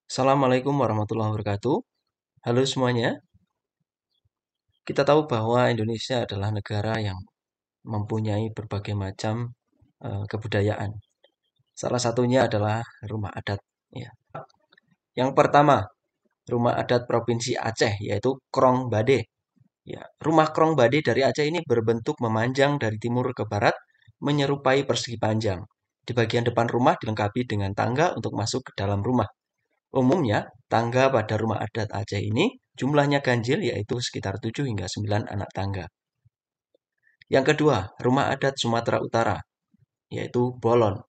Assalamualaikum warahmatullahi wabarakatuh. Halo semuanya. Kita tahu bahwa Indonesia adalah negara yang mempunyai berbagai macam kebudayaan. Salah satunya adalah rumah adat. Ya. Yang pertama, rumah adat Provinsi Aceh, yaitu Krong Bade. Ya, rumah Krong Bade dari Aceh ini berbentuk memanjang dari timur ke barat, menyerupai persegi panjang. Di bagian depan rumah dilengkapi dengan tangga untuk masuk ke dalam rumah. Umumnya, tangga pada rumah adat Aceh ini jumlahnya ganjil, yaitu sekitar 7 hingga 9 anak tangga. Yang kedua, rumah adat Sumatera Utara, yaitu Bolon.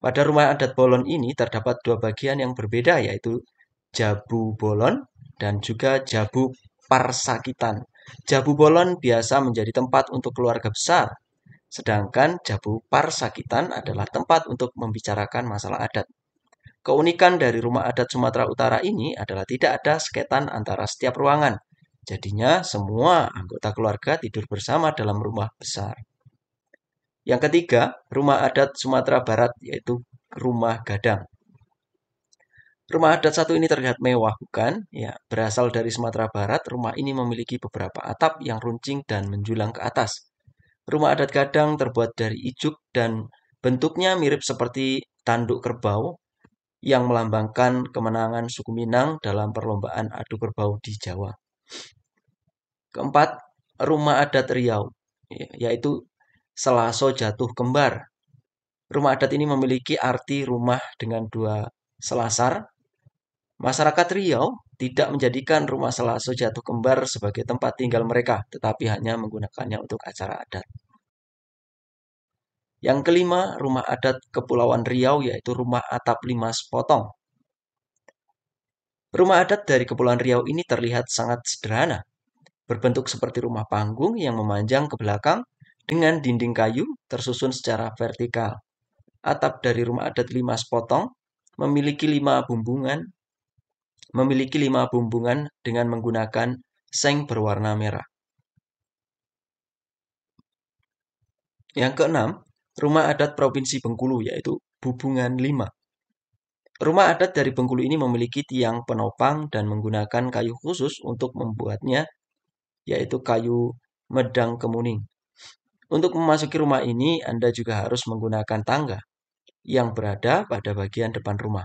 Pada rumah adat Bolon ini terdapat dua bagian yang berbeda, yaitu Jabu Bolon dan juga Jabu Parsakitan. Jabu Bolon biasa menjadi tempat untuk keluarga besar, sedangkan Jabu Parsakitan adalah tempat untuk membicarakan masalah adat. Keunikan dari rumah adat Sumatera Utara ini adalah tidak ada seketan antara setiap ruangan. Jadinya semua anggota keluarga tidur bersama dalam rumah besar. Yang ketiga, rumah adat Sumatera Barat, yaitu rumah gadang. Rumah adat satu ini terlihat mewah, bukan? Ya, berasal dari Sumatera Barat, rumah ini memiliki beberapa atap yang runcing dan menjulang ke atas. Rumah adat gadang terbuat dari ijuk dan bentuknya mirip seperti tanduk kerbau yang melambangkan kemenangan suku Minang dalam perlombaan adu kerbau di Jawa. Keempat, rumah adat Riau, yaitu Selaso Jatuh Kembar. Rumah adat ini memiliki arti rumah dengan dua selasar. Masyarakat Riau tidak menjadikan rumah Selaso Jatuh Kembar sebagai tempat tinggal mereka, tetapi hanya menggunakannya untuk acara adat. Yang kelima, rumah adat Kepulauan Riau, yaitu rumah atap 5 sepotong. Rumah adat dari Kepulauan Riau ini terlihat sangat sederhana, berbentuk seperti rumah panggung yang memanjang ke belakang dengan dinding kayu tersusun secara vertikal. Atap dari rumah adat 5 sepotong memiliki lima bumbungan dengan menggunakan seng berwarna merah. Yang keenam, rumah adat Provinsi Bengkulu, yaitu Bubungan 5. Rumah adat dari Bengkulu ini memiliki tiang penopang dan menggunakan kayu khusus untuk membuatnya, yaitu kayu medang kemuning. Untuk memasuki rumah ini, Anda juga harus menggunakan tangga yang berada pada bagian depan rumah.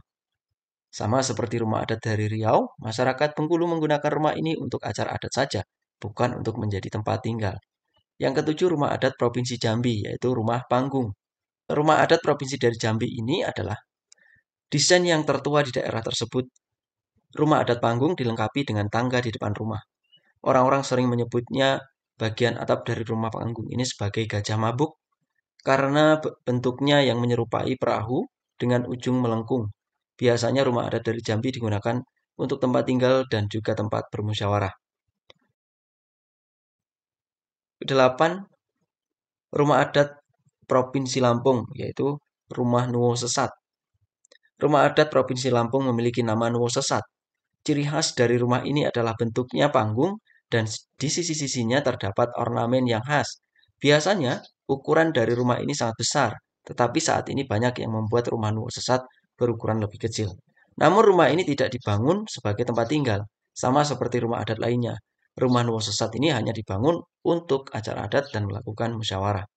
Sama seperti rumah adat dari Riau, masyarakat Bengkulu menggunakan rumah ini untuk acara adat saja, bukan untuk menjadi tempat tinggal. Yang ketujuh, rumah adat Provinsi Jambi, yaitu rumah panggung. Rumah adat Provinsi dari Jambi ini adalah desain yang tertua di daerah tersebut. Rumah adat panggung dilengkapi dengan tangga di depan rumah. Orang-orang sering menyebutnya bagian atap dari rumah panggung ini sebagai gajah mabuk karena bentuknya yang menyerupai perahu dengan ujung melengkung. Biasanya rumah adat dari Jambi digunakan untuk tempat tinggal dan juga tempat bermusyawarah. Kedelapan, rumah adat Provinsi Lampung, yaitu Rumah Nuwo Sesat. Rumah adat Provinsi Lampung memiliki nama Nuwo Sesat. Ciri khas dari rumah ini adalah bentuknya panggung dan di sisi-sisinya terdapat ornamen yang khas. Biasanya, ukuran dari rumah ini sangat besar, tetapi saat ini banyak yang membuat rumah Nuwo Sesat berukuran lebih kecil. Namun rumah ini tidak dibangun sebagai tempat tinggal, sama seperti rumah adat lainnya. Rumah Nuwo Sesat ini hanya dibangun untuk acara adat dan melakukan musyawarah.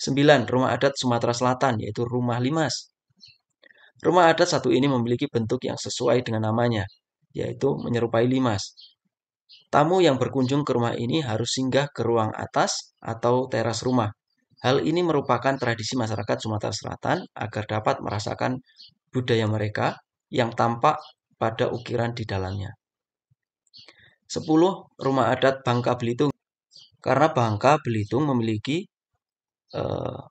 9. Rumah adat Sumatera Selatan, yaitu Rumah Limas. Rumah adat satu ini memiliki bentuk yang sesuai dengan namanya, yaitu menyerupai limas. Tamu yang berkunjung ke rumah ini harus singgah ke ruang atas atau teras rumah. Hal ini merupakan tradisi masyarakat Sumatera Selatan agar dapat merasakan budaya mereka yang tampak pada ukiran di dalamnya. 10. Rumah adat Bangka Belitung. Karena Bangka Belitung memiliki eh,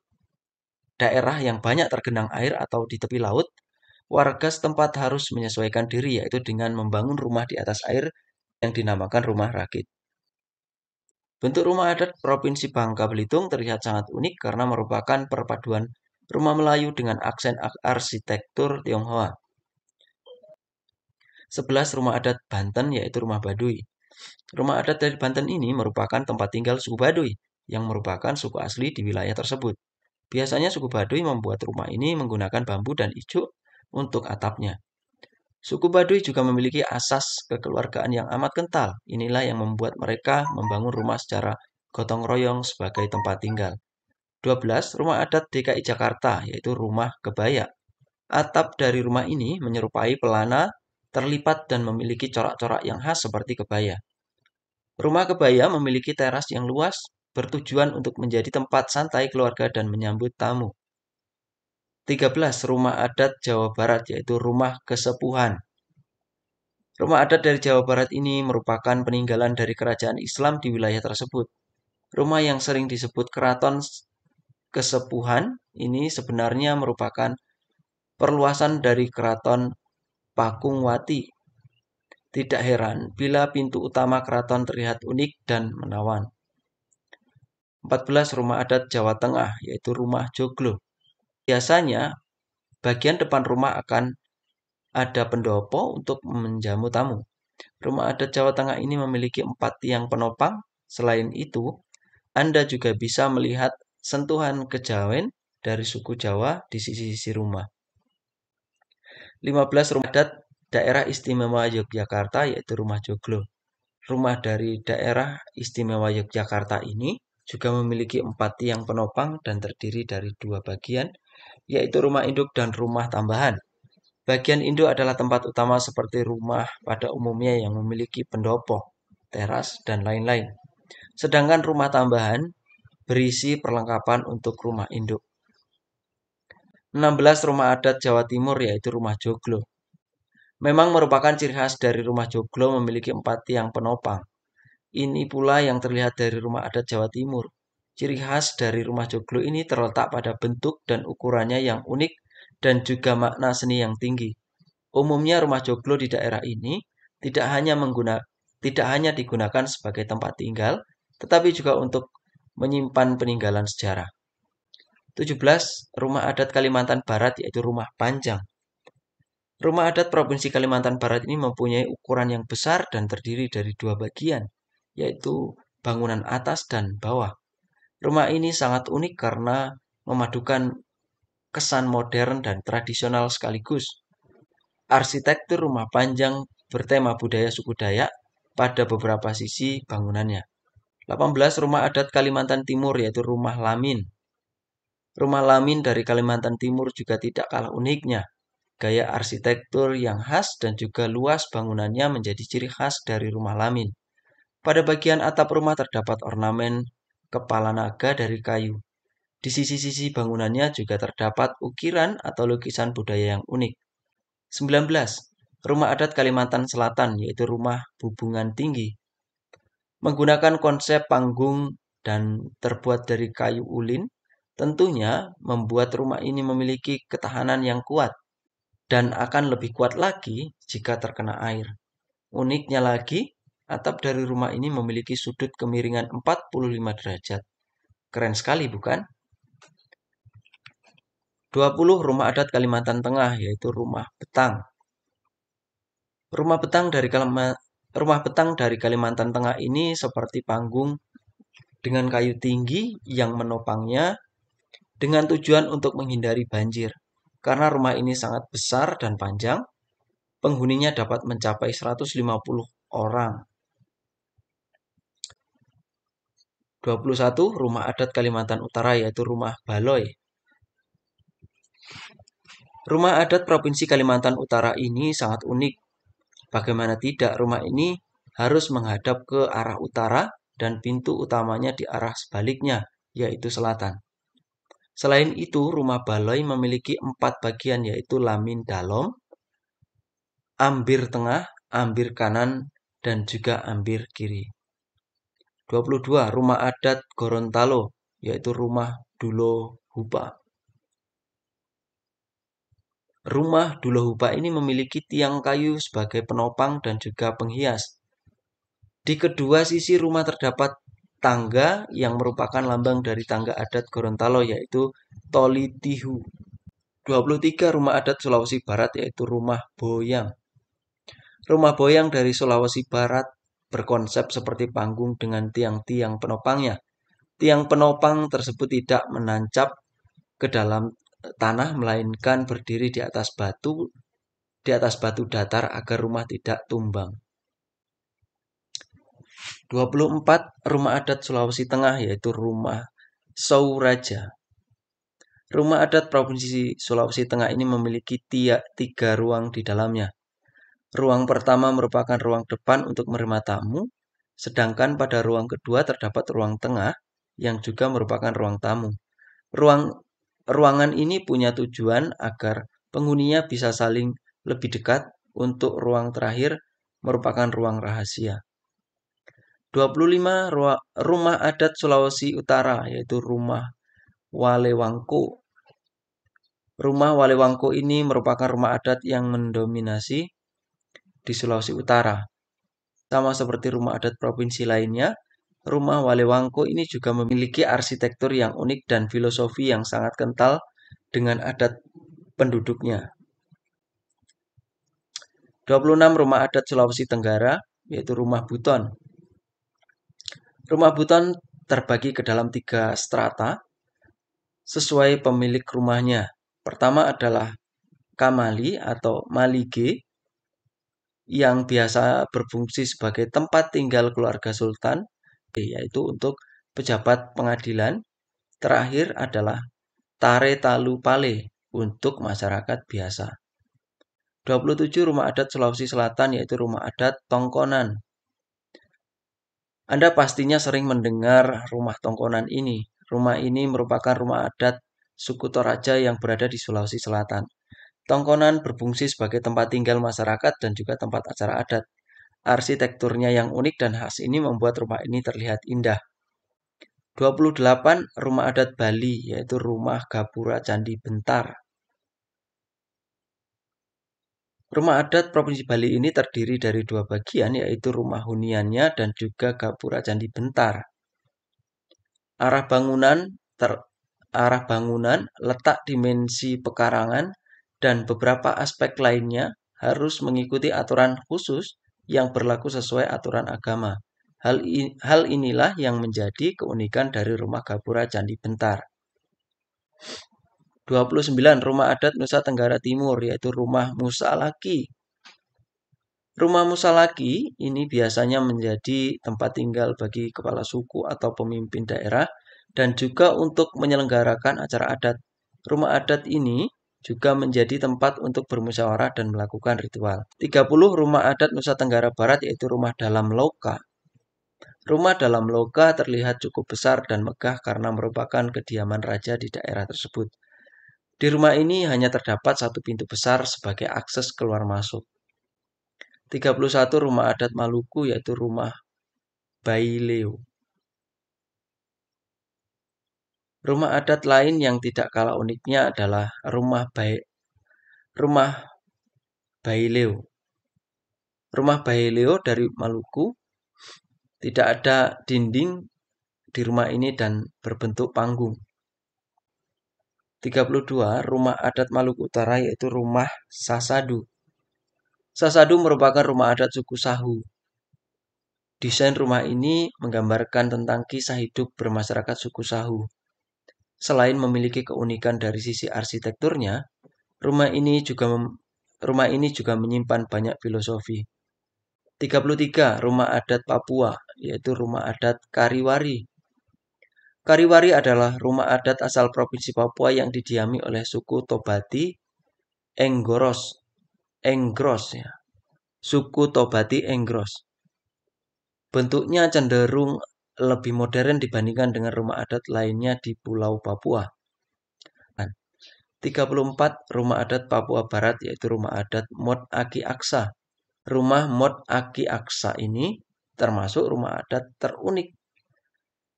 daerah yang banyak tergenang air atau di tepi laut, warga setempat harus menyesuaikan diri, yaitu dengan membangun rumah di atas air yang dinamakan rumah rakit. Bentuk rumah adat Provinsi Bangka Belitung terlihat sangat unik karena merupakan perpaduan rumah Melayu dengan aksen arsitektur Tionghoa. 11. Rumah adat Banten, yaitu rumah Baduy. Rumah adat dari Banten ini merupakan tempat tinggal suku Baduy yang merupakan suku asli di wilayah tersebut. Biasanya suku Baduy membuat rumah ini menggunakan bambu dan ijuk untuk atapnya. Suku Baduy juga memiliki asas kekeluargaan yang amat kental. Inilah yang membuat mereka membangun rumah secara gotong royong sebagai tempat tinggal. 12. Rumah adat DKI Jakarta, yaitu rumah kebaya. Atap dari rumah ini menyerupai pelana, terlipat dan memiliki corak-corak yang khas seperti kebaya. Rumah kebaya memiliki teras yang luas, bertujuan untuk menjadi tempat santai keluarga dan menyambut tamu. 13. Rumah adat Jawa Barat, yaitu rumah kesepuhan. Rumah adat dari Jawa Barat ini merupakan peninggalan dari kerajaan Islam di wilayah tersebut. Rumah yang sering disebut keraton kesepuhan ini sebenarnya merupakan perluasan dari keraton Pakungwati. Tidak heran bila pintu utama keraton terlihat unik dan menawan. 14. Rumah adat Jawa Tengah, yaitu rumah joglo. Biasanya, bagian depan rumah akan ada pendopo untuk menjamu tamu. Rumah adat Jawa Tengah ini memiliki 4 tiang penopang. Selain itu, Anda juga bisa melihat sentuhan kejawen dari suku Jawa di sisi-sisi rumah. 15. Rumah adat Daerah Istimewa Yogyakarta, yaitu rumah joglo. Rumah dari Daerah Istimewa Yogyakarta ini juga memiliki 4 tiang penopang dan terdiri dari 2 bagian, yaitu rumah induk dan rumah tambahan. Bagian induk adalah tempat utama seperti rumah pada umumnya yang memiliki pendopo, teras, dan lain-lain. Sedangkan rumah tambahan berisi perlengkapan untuk rumah induk. 16. Rumah adat Jawa Timur, yaitu rumah joglo. Memang merupakan ciri khas dari rumah joglo memiliki 4 tiang penopang. Ini pula yang terlihat dari rumah adat Jawa Timur. Ciri khas dari rumah joglo ini terletak pada bentuk dan ukurannya yang unik dan juga makna seni yang tinggi. Umumnya rumah joglo di daerah ini tidak hanya digunakan sebagai tempat tinggal, tetapi juga untuk menyimpan peninggalan sejarah. 17. Rumah adat Kalimantan Barat, yaitu rumah panjang. Rumah adat Provinsi Kalimantan Barat ini mempunyai ukuran yang besar dan terdiri dari 2 bagian, yaitu bangunan atas dan bawah. Rumah ini sangat unik karena memadukan kesan modern dan tradisional sekaligus. Arsitektur rumah panjang bertema budaya suku Dayak pada beberapa sisi bangunannya. 18. Rumah adat Kalimantan Timur, yaitu rumah Lamin. Rumah Lamin dari Kalimantan Timur juga tidak kalah uniknya. Gaya arsitektur yang khas dan juga luas bangunannya menjadi ciri khas dari rumah Lamin. Pada bagian atap rumah terdapat ornamen kepala naga dari kayu. Di sisi-sisi bangunannya juga terdapat ukiran atau lukisan budaya yang unik. 19. Rumah adat Kalimantan Selatan, yaitu rumah bubungan tinggi. Menggunakan konsep panggung dan terbuat dari kayu ulin, tentunya membuat rumah ini memiliki ketahanan yang kuat dan akan lebih kuat lagi jika terkena air. Uniknya lagi, atap dari rumah ini memiliki sudut kemiringan 45 derajat. Keren sekali, bukan? 20. Rumah adat Kalimantan Tengah, yaitu rumah betang. Rumah betang dari Kalimantan Tengah ini seperti panggung dengan kayu tinggi yang menopangnya dengan tujuan untuk menghindari banjir. Karena rumah ini sangat besar dan panjang, penghuninya dapat mencapai 150 orang. 21. Rumah adat Kalimantan Utara, yaitu rumah Baloi. Rumah adat Provinsi Kalimantan Utara ini sangat unik. Bagaimana tidak, rumah ini harus menghadap ke arah utara dan pintu utamanya di arah sebaliknya, yaitu selatan. Selain itu, rumah Baloi memiliki 4 bagian, yaitu lamin dalom, ambir tengah, ambir kanan, dan juga ambir kiri. 22. Rumah adat Gorontalo, yaitu rumah Dulo Hupa. Rumah Dulo Hupa ini memiliki tiang kayu sebagai penopang dan juga penghias. Di kedua sisi rumah terdapat tangga yang merupakan lambang dari tangga adat Gorontalo, yaitu Tolitihu. 23. Rumah adat Sulawesi Barat, yaitu rumah Boyang. Rumah Boyang dari Sulawesi Barat berkonsep seperti panggung dengan tiang-tiang penopangnya. Tiang penopang tersebut tidak menancap ke dalam tanah, melainkan berdiri di atas batu di atas batu datar agar rumah tidak tumbang. 24 rumah adat Sulawesi Tengah yaitu rumah Sauraja. Rumah adat Provinsi Sulawesi Tengah ini memiliki 3 ruang di dalamnya. Ruang pertama merupakan ruang depan untuk menerima tamu, sedangkan pada ruang kedua terdapat ruang tengah yang juga merupakan ruang tamu. Ruangan ini punya tujuan agar penghuninya bisa saling lebih dekat. Untuk ruang terakhir merupakan ruang rahasia. 25 rumah adat Sulawesi Utara yaitu rumah Walewangko. Rumah Walewangko ini merupakan rumah adat yang mendominasi di Sulawesi Utara. Sama seperti rumah adat provinsi lainnya, rumah Walewangko ini juga memiliki arsitektur yang unik dan filosofi yang sangat kental dengan adat penduduknya. 26 rumah adat Sulawesi Tenggara yaitu rumah Buton. Rumah Buton terbagi ke dalam 3 strata sesuai pemilik rumahnya. Pertama adalah Kamali atau Malige yang biasa berfungsi sebagai tempat tinggal keluarga sultan, yaitu untuk pejabat pengadilan. Terakhir adalah Tare Talu Pale untuk masyarakat biasa. 27 rumah adat Sulawesi Selatan yaitu rumah adat Tongkonan. Anda pastinya sering mendengar rumah Tongkonan ini. Rumah ini merupakan rumah adat suku Toraja yang berada di Sulawesi Selatan. Tongkonan berfungsi sebagai tempat tinggal masyarakat dan juga tempat acara adat. Arsitekturnya yang unik dan khas ini membuat rumah ini terlihat indah. 28 rumah adat Bali yaitu rumah Gapura Candi Bentar. Rumah adat Provinsi Bali ini terdiri dari 2 bagian yaitu rumah huniannya dan juga Gapura Candi Bentar. Arah bangunan, letak dimensi pekarangan, dan beberapa aspek lainnya harus mengikuti aturan khusus yang berlaku sesuai aturan agama. Hal inilah yang menjadi keunikan dari rumah Gapura Candi Bentar. 29 rumah adat Nusa Tenggara Timur yaitu rumah Musalaki. Rumah Musalaki ini biasanya menjadi tempat tinggal bagi kepala suku atau pemimpin daerah dan juga untuk menyelenggarakan acara adat. Rumah adat ini juga menjadi tempat untuk bermusyawarah dan melakukan ritual. 30 rumah adat Nusa Tenggara Barat yaitu rumah dalam loka. Rumah dalam loka terlihat cukup besar dan megah karena merupakan kediaman raja di daerah tersebut. Di rumah ini hanya terdapat 1 pintu besar sebagai akses keluar masuk. 31 rumah adat Maluku yaitu rumah Baileo. Rumah adat lain yang tidak kalah uniknya adalah rumah Baileo. Rumah Baileo dari Maluku tidak ada dinding di rumah ini dan berbentuk panggung. 32 rumah adat Maluku Utara yaitu rumah Sasadu. Sasadu merupakan rumah adat suku Sahu. Desain rumah ini menggambarkan tentang kisah hidup bermasyarakat suku Sahu. Selain memiliki keunikan dari sisi arsitekturnya, rumah ini juga menyimpan banyak filosofi. 33 rumah adat Papua yaitu rumah adat Kariwari. Kariwari adalah rumah adat asal Provinsi Papua yang didiami oleh suku Tobati Enggros ya. Suku Tobati Enggros. Bentuknya cenderung lebih modern dibandingkan dengan rumah adat lainnya di Pulau Papua. 34 rumah adat Papua Barat yaitu rumah adat Mot Aki Aksa. Rumah Mot Aki Aksa ini termasuk rumah adat terunik.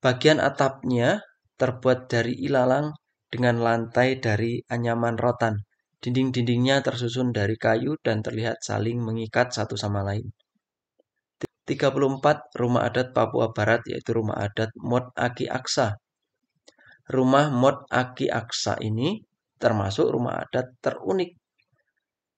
Bagian atapnya terbuat dari ilalang dengan lantai dari anyaman rotan. Dinding-dindingnya tersusun dari kayu dan terlihat saling mengikat satu sama lain. 34 rumah adat Papua Barat yaitu rumah adat Mot Aki Aksa. Rumah Mot Aki Aksa ini termasuk rumah adat terunik.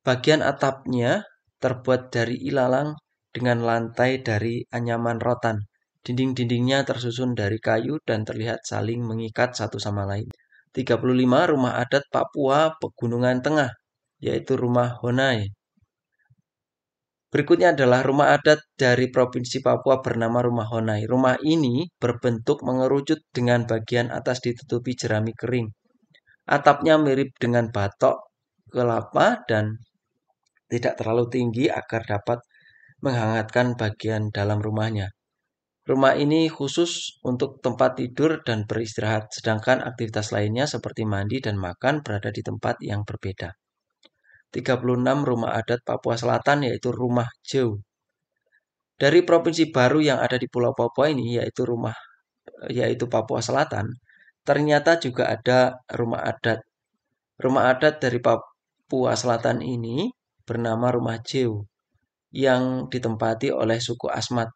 Bagian atapnya terbuat dari ilalang dengan lantai dari anyaman rotan. Dinding-dindingnya tersusun dari kayu dan terlihat saling mengikat satu sama lain. 35 rumah adat Papua Pegunungan Tengah yaitu rumah Honai. Berikutnya adalah rumah adat dari Provinsi Papua bernama Rumah Honai. Rumah ini berbentuk mengerucut dengan bagian atas ditutupi jerami kering. Atapnya mirip dengan batok kelapa dan tidak terlalu tinggi agar dapat menghangatkan bagian dalam rumahnya. Rumah ini khusus untuk tempat tidur dan beristirahat, sedangkan aktivitas lainnya seperti mandi dan makan berada di tempat yang berbeda. 36 rumah adat Papua Selatan yaitu Rumah Jeu. Dari provinsi baru yang ada di Pulau Papua ini yaitu Papua Selatan, ternyata juga ada rumah adat. Rumah adat dari Papua Selatan ini bernama Rumah Jeu yang ditempati oleh suku Asmat.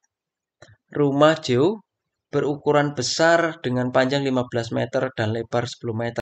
Rumah Jeu berukuran besar dengan panjang 15 meter dan lebar 10 meter.